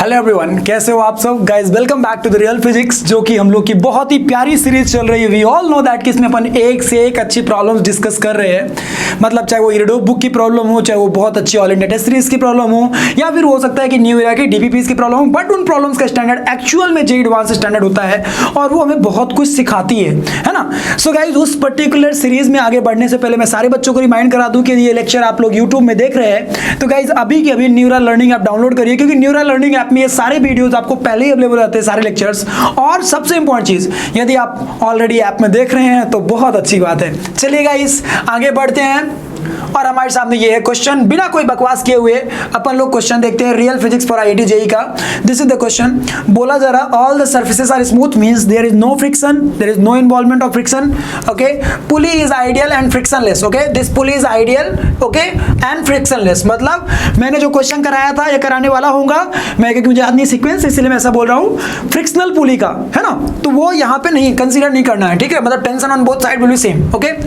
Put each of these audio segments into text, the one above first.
Hello everyone, कैसे हो आप सब guys. Welcome back to the real physics, जो कि हम लोग की बहुत ही प्यारी सीरीज चल रही है। वी ऑल नो दैट कि इसमें अपन एक से एक अच्छी प्रॉब्लम्स डिस्कस कर रहे हैं। मतलब चाहे वो इरिडो बुक की प्रॉब्लम हो, चाहे वो बहुत अच्छी ऑल इंडिया टेस्ट सीरीज की प्रॉब्लम हो, या फिर हो सकता है कि न्यू ईरा की डीपीपीस की प्रॉब्लम हो। बट उन प्रॉब्लम्स का स्टैंडर्ड एक्चुअल में जेई एडवांस स्टैंडर्ड होता है और वो हमें बहुत कुछ सिखाती है ना। सो गाइस, उस पर्टिकुलर सीरीज में आगे बढ़ने से पहले मैं सारे बच्चों को रिमाइंड करा दूं कि ये लेक्चर आप लोग यूट्यूब में देख रहे हैं तो गाइस अभी की अभी न्यूरा लर्निंग ऐप डाउनलोड करिए, क्योंकि न्यूरा लर्निंग ऐप में ये सारे वीडियोस आपको पहले ही अवेलेबल रहते हैं, सारे लेक्चर्स। और सबसे इंपॉर्टेंट चीज, यदि आप ऑलरेडी ऐप में देख रहे हैं तो बहुत अच्छी बात है। चलिए गाइस आगे बढ़ते हैं और हमारे सामने ये है क्वेश्चन। बिना कोई बकवास किए हुए अपन लोग क्वेश्चन देखते हैं real physics for IIT JEE का। This is the question. बोला जरा, all the surfaces are smooth means there is no friction, there is no involvement of friction. Okay, pulley is ideal and frictionless. Okay, this pulley is ideal okay and frictionless. मतलब मैंने जो question कराया था, ये कराने वाला होगा मैं, क्योंकि मुझे याद नहीं सीक्वेंस, इसलिए मैं ऐसा बोल रहा हूं। फ्रिक्शनल पुली का है ना, तो वो यहां पे नहीं कंसीडर नहीं करना है, ठीक है। मतलब tension on both side will be same. Okay,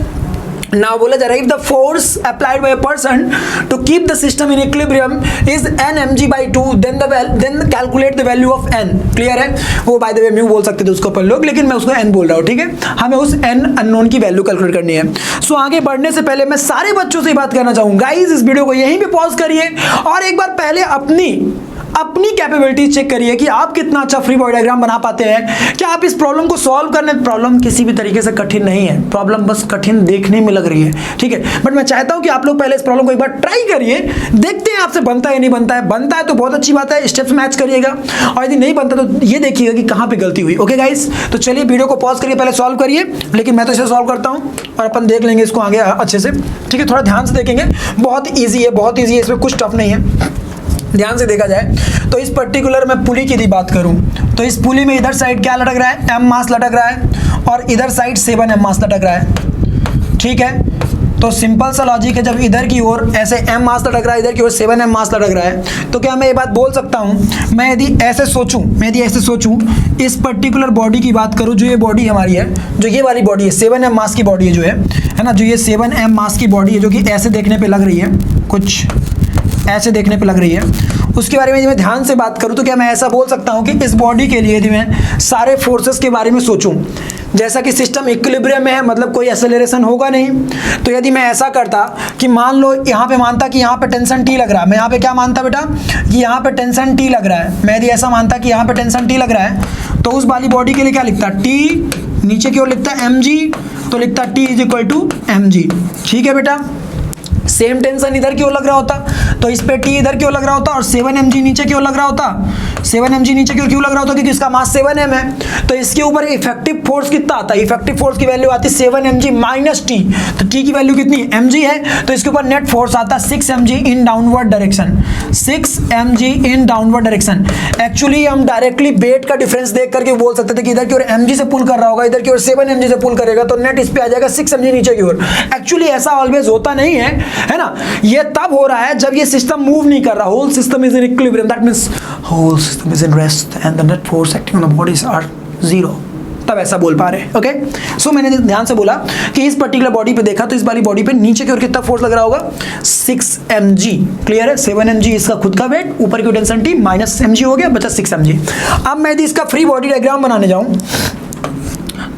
now बोला जा रहा है if the force applied by a person to keep the system in equilibrium is n mg/2 then calculate the value of n। Clear है? वो by the way mu बोल सकते थे उसको अपन लोग, लेकिन मैं उसको n बोल रहा हूँ, ठीक है। हमें उस n अननोन की वैल्यू कैलकुलेट करनी है। सो आगे बढ़ने से पहले मैं सारे बच्चों से बात करना चाहूंगा, गाइस इस वीडियो को यहीं पे पॉज करिए और एक बार पहले अपनी कैपेबिलिटीज चेक करिए कि आप कितना अच्छा फ्री बॉडी डायग्राम बना पाते हैं। क्या आप इस प्रॉब्लम को सॉल्व करने, प्रॉब्लम किसी भी तरीके से कठिन नहीं है, प्रॉब्लम बस कठिन देखने में लग रही है, ठीक है। बट मैं चाहता हूं कि आप लोग पहले इस प्रॉब्लम को एक बार ट्राई करिए, देखते हैं आपसे बनता है या नहीं बनता है। बनता है तो बहुत अच्छी बात है, स्टेप्स मैच करिएगा, और यदि नहीं बनता तो ये देखिएगा कि कहां पे गलती हुई। ओके गाइस, तो चलिए वीडियो को पॉज करिए, पहले सॉल्व करिए, लेकिन मैं तो इसे सॉल्व करता हूं और अपन देख लेंगे इसको आगे अच्छे से, ठीक है। थोड़ा ध्यान से देखेंगे, बहुत ईजी है, बहुत ईजी है, इसमें कुछ टफ नहीं है। ध्यान से देखा जाए तो इस पर्टिकुलर मैं पुली की बात करूं तो इस पुली में इधर साइड क्या लटक रहा है, m मास लटक रहा है, और इधर साइड 7m मास लटक रहा है, ठीक है। तो सिंपल सा लॉजिक है, जब इधर की ओर ऐसे m मास लटक रहा है, इधर की ओर 7m मास लटक रहा है, तो क्या मैं ये बात बोल सकता हूं, मैं यदि ऐसे सोचूं इस पर्टिकुलर बॉडी की बात करूं, जो ये बॉडी हमारी है, जो ये वाली बॉडी है 7m मास की बॉडी है, जो है ना, जो ये 7m मास की बॉडी है, जो कि ऐसे देखने पे लग रही है, कुछ ऐसे देखने पे लग रही है, उसके बारे में यदि मैं ध्यान से बात करूं तो क्या मैं ऐसा बोल सकता हूं कि इस बॉडी के लिए यदि मैं सारे फोर्सेस के बारे में सोचूं, जैसा कि सिस्टम इक्विलिब्रियम में है, मतलब कोई एक्सेलरेशन होगा नहीं, तो यदि मैं ऐसा करता कि मान लो यहाँ पे मानता कि यहाँ पे टेंशन T लग रहा है, मैं यहाँ पे क्या मानता बेटा कि यहाँ पे टेंशन T लग रहा है, मैं यदि ऐसा मानता कि यहाँ पे टेंशन T लग रहा है, तो उस वाली बॉडी के लिए क्या लिखता, T नीचे की ओर लिखता mg, तो लिखता T = mg, ठीक है बेटा। सेम टेंशन इधर की ओर लग रहा होता तो इस पे T इधर की ओर लग रहा होता और 7mg नीचे की ओर लग रहा होता। 7mg नीचे की ओर क्यों लग रहा होता, क्योंकि इसका मास 7m है, तो इसके ऊपर इफेक्टिव फोर्स कितना आता है, इफेक्टिव फोर्स की वैल्यू आती है 7mg - T, तो T की वैल्यू कितनी mg है, तो इसके ऊपर नेट फोर्स आता है 6mg in downward direction, 6mg in downward direction. Actually हम डायरेक्टली वेट का डिफरेंस देख करके बोल सकते थे कि इधर की ओर mg से पुल कर रहा होगा, इधर की ओर 7mg से पुल करेगा, तो नेट इस पे आ जाएगा 6mg नीचे की ओर। एक्चुअली ऐसा ऑलवेज होता नहीं है ना, ये तब हो रहा है जब ये सिस्टम मूव नहीं कर रहा, whole system is in equilibrium, that means whole system is in rest and the net force acting on the bodies are 0, तब ऐसा बोल पा रहे हैं। ओके, सो मैंने ध्यान से बोला कि इस पर्टिकुलर बॉडी पे देखा तो इस वाली बॉडी पे नीचे की ओर कितना फोर्स लग रहा होगा, 6mg। क्लियर है? 7mg इसका खुद का वेट, ऊपर की टेंशन T -mg हो गया, बचा 6mg। अब मैं यदि इसका फ्री बॉडी डायग्राम बनाने जाऊं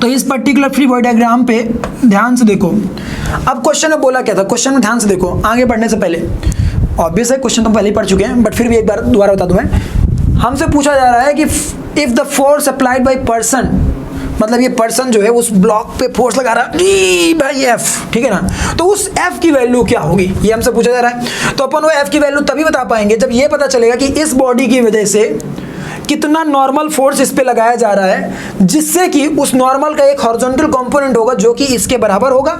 तो इस पर्टिकुलर फ्री बॉडी डायग्राम पे ध्यान से देखो। अब क्वेश्चन में बोला क्या था, क्वेश्चन में ध्यान से देखो आगे बढ़ने से पहले। ऑब्वियस है क्वेश्चन तो पहले ही पढ़ चुके हैं, बट फिर भी एक बार दोबारा बता दूं मैं। हमसे पूछा जा रहा है कि if the force applied by person, मतलब ये पर्सन जो है उस ब्लॉक पे फोर्स लगा रहा है भाई F, ठीक है ना, तो उस F की वैल्यू क्या होगी, ये हमसे पूछा जा रहा है। तो अपन वो F की वैल्यू तभी बता पाएंगे जब ये पता चलेगा कि इस बॉडी की वजह से कितना नॉर्मल फोर्स इस पे लगाया जा रहा है, जिससे कि उस नॉर्मल का एक हॉरिजॉन्टल कंपोनेंट होगा जो कि इसके बराबर होगा।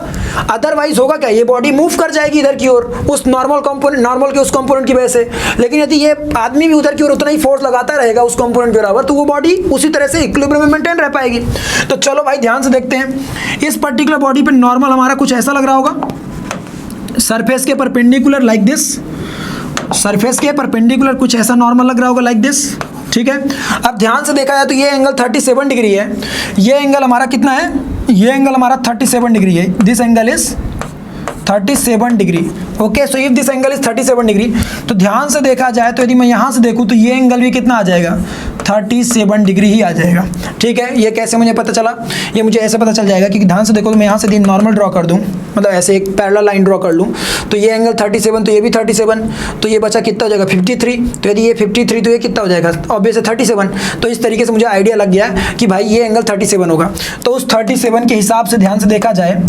अदरवाइज होगा क्या, ये बॉडी मूव कर जाएगी इधर की ओर उस नॉर्मल कंपोनेंट, नॉर्मल के उस कंपोनेंट की वजह से। लेकिन यदि ये आदमी भी उधर की ओर उतना ही फोर्स लगाता रहेगा उस कंपोनेंट के बराबर, तो वो बॉडी उसी तरह से इक्विलिब्रियम में मेंटेन रह पाएगी। तो चलो भाई ध्यान से देखते हैं, इस पर्टिकुलर बॉडी पे नॉर्मल हमारा कुछ ऐसा लग रहा होगा, सरफेस के परपेंडिकुलर लाइक दिस, सरफेस के परपेंडिकुलर कुछ ऐसा नॉर्मल लग रहा होगा लाइक दिस, ठीक है। अब ध्यान से देखा जाए तो ये एंगल 37 डिग्री है, ये एंगल हमारा कितना है, ये एंगल हमारा 37 डिग्री है, this angle is 37 degree. Okay, so if this angle is 37 degree, तो ध्यान से देखा जाए तो यदि मैं यहाँ से देखूँ तो ये एंगल भी कितना आ जाएगा, 37 डिग्री ही आ जाएगा। ठीक है, ये कैसे मुझे पता चला, ये मुझे ऐसे पता चल जाएगा कि ध्यान से देखो तो मैं यहाँ से नॉर्मल ड्रॉ कर दूँ, मतलब ऐसे एक पैरेलल लाइन ड्रॉ कर लूँ, तो ये एंगल 37, तो ये भी 37, तो ये बचा कितना हो जाएगा 53, तो यदि ये 53 तो ये कितना हो जाएगा ऑब्वियस है 37। तो इस तरीके से मुझे आइडिया लग गया कि भाई ये एंगल 37 होगा। तो उस 37 के हिसाब से ध्यान से देखा जाए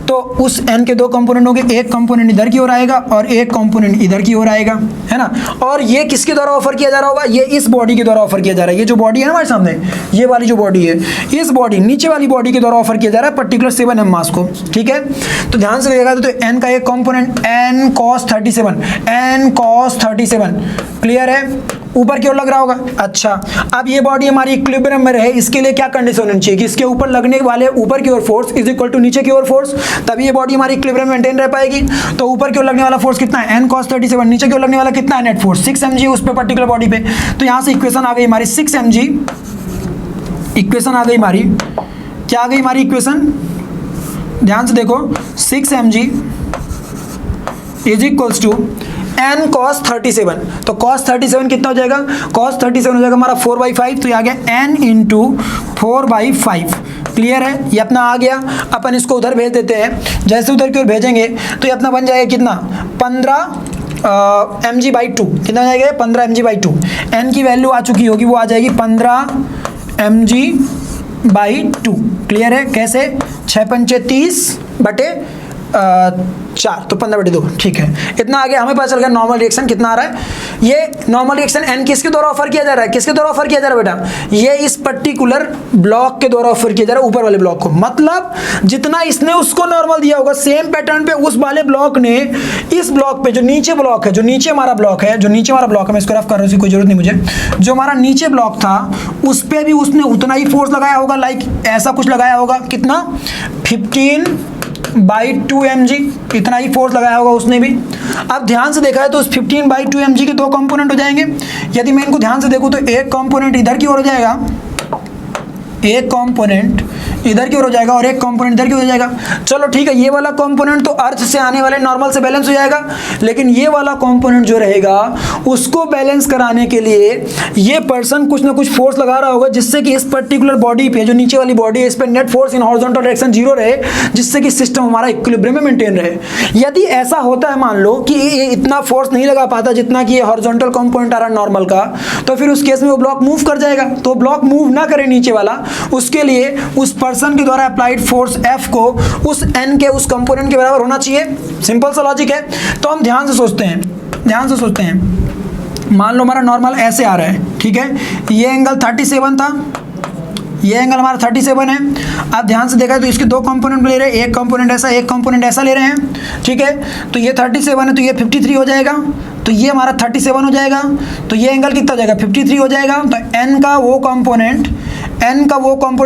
तो उस n के दो कंपोनेंट होंगे, एक कंपोनेंट इधर की ओर आएगा और एक कंपोनेंट इधर की ओर आएगा, है ना। और ये किसके द्वारा ऑफर किया जा रहा होगा, ये इस बॉडी के द्वारा ऑफर किया जा रहा है। ये जो बॉडी है ना हमारे सामने, ये वाली जो बॉडी है, इस बॉडी नीचे वाली बॉडी के द्वारा ऑफर किया जा रहा है पर्टिकुलर 7m मास को। ठीक है, तो ध्यान से देखा तो n का एक कंपोनेंट n cos 37 क्लियर है, ऊपर की ओर लग रहा होगा। अच्छा, अब ये बॉडी हमारी इक्विलिब्रियम में रहे, इसके लिए क्या कंडीशन होनी चाहिए कि इसके ऊपर लगने वाले ऊपर की ओर फोर्स इज इक्वल टू नीचे की ओर फोर्स, तभी ये बॉडी हमारी इक्विलिब्रियम मेंटेन रह पाएगी। तो ऊपर की ओर लगने वाला फोर्स कितना है n cos 37, नीचे की ओर लगने वाला कितना है नेट फोर्स 6 mg उस पे पर्टिकुलर बॉडी पे। तो यहाँ से इक्वेशन आ गई हमारी 6 mg, इक्वेशन आ गई हमारी, क्या आ गई हमारी इक्वेशन, ध्यान से देखो 6 mg is equals to n cos 37। तो cos 37 कितना हो जाएगा, cos 37 हो जाएगा हमारा 4/5, तो ये आ गया n इंटू 4/5। क्लियर है, ये अपना आ गया। अपन इसको उधर भेज देते हैं, जैसे उधर की ओर भेजेंगे तो ये अपना बन जाएगा कितना 15 mg/2, कितना हो जाएगा 15 mg/2। n की वैल्यू आ चुकी होगी, वो आ जाएगी 15 mg/2। क्लियर है, कैसे 6×5 30/4, तो 15/2। ठीक है, इतना आ गया, हमें पता चल गया नॉर्मल रिएक्शन कितना आ रहा है। ये नॉर्मल रिएक्शन n किसके द्वारा ऑफर किया जा रहा है, किसके द्वारा ऑफर किया जा रहा है बेटा, ये इस पर्टिकुलर ब्लॉक के द्वारा ऑफर किया जा रहा है, ऊपर वाले ब्लॉक को। मतलब जितना इसने उसको नॉर्मल दिया होगा सेम पैटर्न पे उस वाले ब्लॉक ने इस ब्लॉक पे, जो नीचे ब्लॉक है, जो नीचे हमारा ब्लॉक है, मैं इसको रफ कर रहा हूँ, कोई जरूरत नहीं मुझे, जो हमारा नीचे ब्लॉक था उस पर भी उसने उतना ही फोर्स लगाया होगा, लाइक ऐसा कुछ लगाया होगा, कितना 15/2 mg, इतना ही फोर्स लगाया होगा उसने भी। अब ध्यान से देखा है तो उस 15/2 mg के दो कंपोनेंट हो जाएंगे। यदि मैं इनको ध्यान से देखूं तो एक कंपोनेंट इधर की ओर हो जाएगा, एक कंपोनेंट इधर की ओर हो जाएगा और एक कंपोनेंट इधर की ओर हो जाएगा। चलो ठीक है, ये वाला कंपोनेंट तो अर्थ से आने वाले नॉर्मल से बैलेंस हो जाएगा, लेकिन ये वाला कंपोनेंट जो रहेगा उसको बैलेंस कराने के लिए ये पर्सन कुछ ना कुछ फोर्स लगा रहा होगा, जिससे कि इस पर्टिकुलर बॉडी पे, जो नीचे वाली बॉडी है, इस पे net force in horizontal direction 0 रहे, जिससे कि सिस्टम हमारा इक्विलिब्रियम में मेंटेन रहे। यदि ऐसा होता है, मान लो कि ये इतना फोर्स नहीं लगा पाता जितना कि ये हॉरिजॉन्टल कंपोनेंट आ रहा है नॉर्मल का, तो फिर उस केस में वो ब्लॉक मूव कर जाएगा। तो ब्लॉक मूव ना करे नीचे वाला, उसके लिए उस पर्सन के द्वारा अप्लाइड फोर्स F को उस n के उस कंपोनेंट के बराबर होना चाहिए। सिंपल सा लॉजिक है। तो हम ध्यान से सोचते हैं, मान लो हमारा नॉर्मल ऐसे आ रहा है, ठीक है, ये एंगल 37 था, ये एंगल हमारा 37 है। आप ध्यान से देखा तो इसके दो कंपोनेंट ले रहे हैं, एक कंपोनेंट ऐसा, एक कंपोनेंट ऐसा ले रहे हैं, ठीक है। तो ये 37 है तो ये 53 हो जाएगा, तो ये हमारा 37 हो जाएगा, तो ये एंगल कितना हो जाएगा 53 हो जाएगा। तो n का वो कंपोनेंट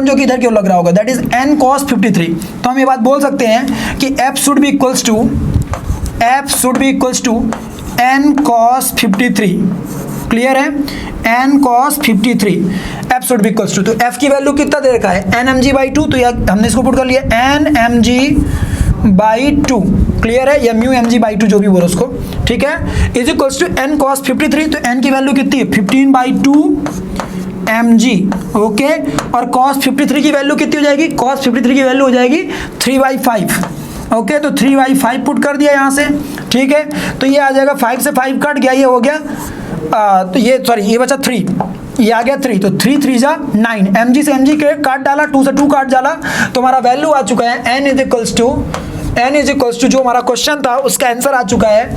जो कि इधर की ओर लग रहा होगा, दैट इज n cos 53। तो हम ये बात बोल सकते हैं कि F should be equals to n cos 53। Clear है, n cos 53 F should be equals to, तो F की वैल्यू कितना दे रखा है n mg/2, तो यार हमने इसको पुट कर लिया n mg/2। क्लियर है, या म्यू mg/2 जो भी बोलो उसको, ठीक है, is equals to n cos 53। तो n की वैल्यू कितनी है 15/2 mg, ओके। और cos 53 की वैल्यू कितनी हो जाएगी, cos 53 की वैल्यू हो जाएगी 3/5, ओके। तो 3/5 पुट कर दिया यहाँ से, ठीक है। तो ये आ जाएगा 5 से 5 कट गया, ये हो गया तो ये सॉरी ये बचा 3, ये आ गया 3, तो 3 3 जा 9, mg से mg के काट डाला, 2 से 2 काट डाला, तो हमारा वैल्यू आ चुका है n इज इक्वल्स टू जो हमारा क्वेश्चन था उसका आंसर आ चुका है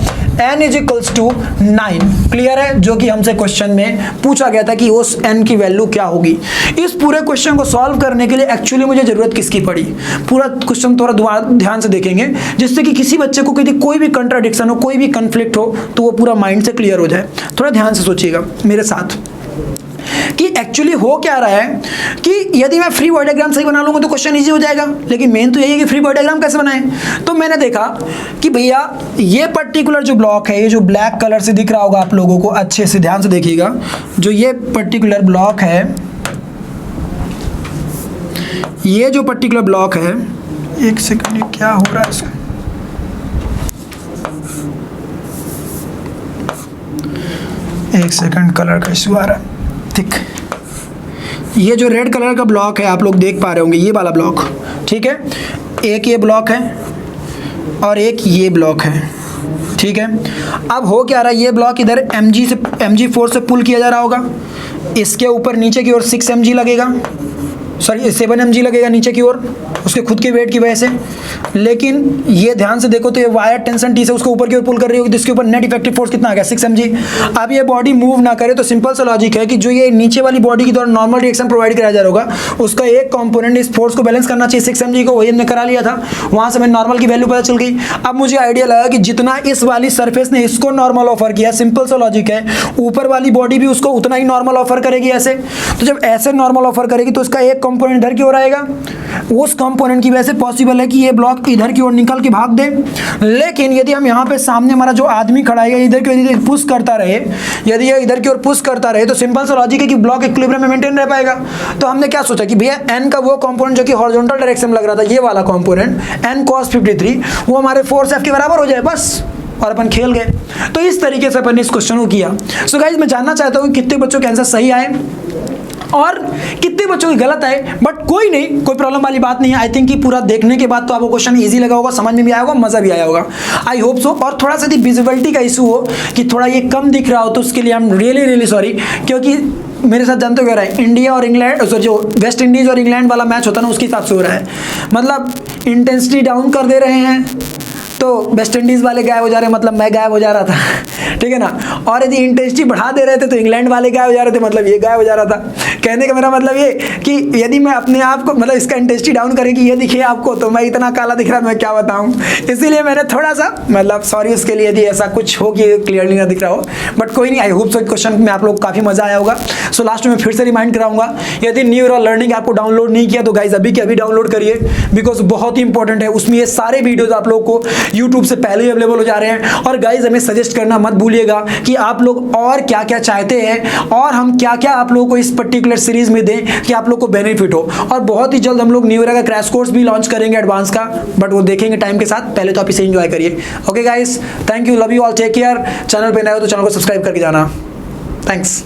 n is equals to 9। Clear है, जो कि हमसे क्वेश्चन में पूछा गया था कि उस n की वैल्यू क्या होगी। इस पूरे क्वेश्चन को सॉल्व करने के लिए एक्चुअली मुझे जरूरत किसकी पड़ी, पूरा क्वेश्चन थोड़ा ध्यान से देखेंगे, जिससे कि किसी बच्चे को यदि कोई भी कंट्राडिक्शन हो, कोई भी कंफ्लिक्ट हो, तो वो पूरा माइंड से क्लियर हो जाए। थोड़ा ध्यान से सोचिएगा मेरे साथ कि एक्चुअली हो क्या रहा है, कि यदि मैं फ्री बॉडी डायग्राम सही बना लूंगा तो क्वेश्चन इजी हो जाएगा, लेकिन मेन तो यही है कि फ्री बॉडी डायग्राम कैसे बनाएं। तो मैंने देखा कि भैया ये पर्टिकुलर जो ब्लॉक है, ये जो ब्लैक कलर से दिख रहा होगा आप लोगों को, अच्छे से ध्यान से देखिएगा, जो ये पर्टिकुलर ब्लॉक है, ये जो पर्टिकुलर ब्लॉक है, एक सेकंड क्या हो रहा है इसका, एक सेकंड, कलर का इशू आ रहा है। ठीक, ये जो रेड कलर का ब्लॉक है आप लोग देख पा रहे होंगे, ये वाला ब्लॉक, ठीक है, एक ये ब्लॉक है और एक ये ब्लॉक है, ठीक है। अब हो क्या रहा है, ये ब्लॉक इधर mg4 से पुल किया जा रहा होगा, इसके ऊपर नीचे की ओर 6 mg लगेगा, सॉरी 7 mg लगेगा नीचे की ओर, उसके खुद के वेट की वजह से। लेकिन ये ध्यान से देखो तो ये वायर टेंशन टी से उसको ऊपर की ओर पुल कर रही होगी, तो इसके ऊपर नेट इफेक्टिव फोर्स कितना आ गया, 6 mg। अब ये बॉडी मूव ना करे तो सिंपल सा लॉजिक है कि जो ये नीचे वाली बॉडी की द्वारा नॉर्मल रिएक्शन प्रोवाइड कराया जा रहा होगा, उसका एक कंपोनेंट इस फोर्स को बैलेंस करना चाहिए 6 mg को, वही हमने करा लिया था, वहां से मैं नॉर्मल की वैल्यू पता चल गई। अब मुझे आइडिया लगा कि जितना इस वाली सरफेस ने इसको नॉर्मल ऑफर किया, सिंपल सा लॉजिक है, ऊपर वाली बॉडी भी उसको उतना ही नॉर्मल ऑफर करेगी ऐसे। तो जब ऐसे नॉर्मल ऑफर करेगी तो उसका एक कंपोनेंट इधर की ओर आएगा, उस कंपोनेंट की वजह से पॉसिबल है कि ये ब्लॉक इधर की ओर निकल के भाग दे। लेकिन यदि हम यहाँ पे सामने हमारा जो आदमी खड़ा है इधर की ओर पुश करता रहे, यदि ये इधर की ओर पुश करता रहे, तो सिंपल सा लॉजिक है कि ब्लॉक इक्विलिब्रियम में मेंटेन रह पाएगा। तो हमने क्या सोचा कि भैया n का वो कंपोनेंट जो कि हॉरिजॉन्टल डायरेक्शन में लग रहा था, ये वाला कंपोनेंट n cos 53, वो हमारे फोर्स F के बराबर हो जाए बस, और अपन खेल गए। तो इस तरीके से अपन ने इस क्वेश्चन को किया। सो गाइस, मैं जानना चाहता हूँ कितने बच्चों के आंसर सही आए और कितने बच्चों की गलत आए, बट कोई नहीं, कोई प्रॉब्लम वाली बात नहीं है। आई थिंक कि पूरा देखने के बाद तो आपको क्वेश्चन इजी लगा होगा, समझ में भी आया होगा, मजा भी आया होगा, आई होप सो। और थोड़ा सा यदि विजिबिलिटी का इशू हो कि थोड़ा ये कम दिख रहा हो तो उसके लिए आई एम रियली सॉरी, क्योंकि मेरे साथ जानते हो क्या रहा है, इंडिया और इंग्लैंड, जो वेस्ट इंडीज और इंग्लैंड वाला मैच होता है ना, उसके हिसाब से हो रहा है। मतलब इंटेंसिटी डाउन कर दे रहे हैं तो वेस्ट इंडीज़ वाले गायब हो जा रहे हैं, मतलब मैं गायब हो जा रहा था, ठीक है ना। और यदि इंटेंसिटी बढ़ा दे रहे थे तो इंग्लैंड वाले गायब हो जा रहे थे, मतलब ये गायब हो जा रहा था। कहने का मेरा मतलब ये कि यदि मैं अपने आप को, मतलब इसका इंटेंसिटी डाउन करेगी ये दिखे आपको, तो मैं इतना काला दिख रहा था, मैं क्या बताऊँ। इसीलिए मैंने थोड़ा सा, मतलब सॉरी उसके लिए यदि ऐसा कुछ हो कि क्लियरली ना दिख रहा हो, बट कोई नहीं, आई होप सो क्वेश्चन में आप लोग काफ़ी मजा आया होगा। सो लास्ट में फिर से रिमाइंड कराऊंगा, यदि न्यूरल लर्निंग आपको डाउनलोड नहीं किया तो गाइज अभी के अभी डाउनलोड करिए, बिकॉज बहुत ही इंपॉर्टेंट है। उसमें ये सारे वीडियोज आप लोग को यूट्यूब से पहले ही अवेलेबल हो जा रहे हैं। और गाइज हमें सजेस्ट करना मत भूलिएगा कि आप लोग और क्या क्या चाहते हैं और हम क्या क्या आप लोगों को इस पर्टिकुलर सीरीज में दें कि आप लोग को बेनिफिट हो। और बहुत ही जल्द हम लोग न्यूरा का क्रैश कोर्स भी लॉन्च करेंगे एडवांस का, बट वो देखेंगे टाइम के साथ, पहले तो आप इसे एंजॉय करिए। Okay guys, thank you, love you all, take care. Channel पे नए हो तो चैनल को सब्सक्राइब करके जाना। थैंक्स।